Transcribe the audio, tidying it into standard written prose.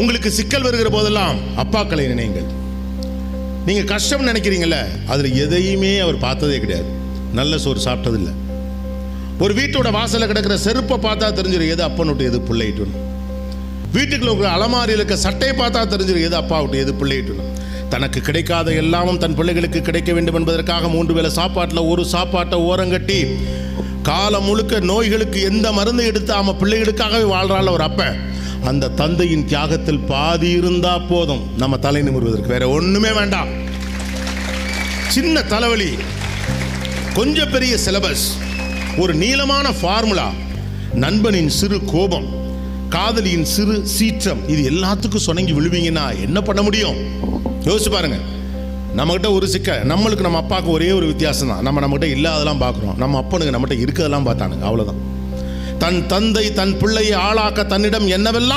உங்களுக்கு சிக்கல் வருகிற போதெல்லாம் அப்பாக்களை நினைங்கள். நீங்க கஷ்டம் நினைக்கிறீங்கல்ல, அதுல எதையுமே அவர் பார்த்ததே கிடையாது. நல்ல சோறு சாப்பிட்டதில்லை. ஒரு வீட்டோட வாசல்ல கிடக்கிற செருப்பை பார்த்தா தெரிஞ்சிடும் எது அப்பன் விட்டு எது பிள்ளைட்டு. வீட்டுக்குள்ள இருக்கிற அலமாரியில் இருக்க சட்டையை பார்த்தா தெரிஞ்சிடும் எது அப்பா விட்டு எது பிள்ளைட்டு. தனக்கு கிடைக்காத எல்லாமும் தன் பிள்ளைகளுக்கு கிடைக்க வேண்டும் என்பதற்காக 3 வேளை சாப்பாட்டில் ஒரு சாப்பாட்டை ஓரங்கட்டி காலம் முழுக்க நோய்களுக்கு எந்த மருந்து எடுத்து பிள்ளைகளுக்காகவே வாழ்றாள் ஒரு அப்பன். அந்த தந்தையின் தியாகத்தில் பாதி இருந்தா போதும் நம்ம தலை நிமிர்வதற்கு, வேற ஒண்ணுமே வேண்டாம். சின்ன தலைவலி, கொஞ்சம் பெரிய சிலபஸ், ஒரு நீளமான ஃபார்முலா, நண்பனின் சிறு கோபம், காதலியின் சிறு சீற்றம், இது எல்லாத்துக்கும் சொன்னங்கி விழுவீங்கன்னா என்ன பண்ண முடியும்? யோசிச்சு பாருங்க. நம்மகிட்ட ஒரு நம்மளுக்கு நம்ம அப்பாவுக்கு ஒரே ஒரு வித்தியாசம் தான். நம்மகிட்ட இல்லாதெல்லாம் பார்க்குறோம், நம்ம அப்பனுக்கு நம்மகிட்ட இருக்கிறதெல்லாம் பார்த்தானுங்க, அவ்வளோதான். தன் தந்தை தன் பிள்ளையை ஆளாக்க தன்னிடம் என்னவெல்லாம்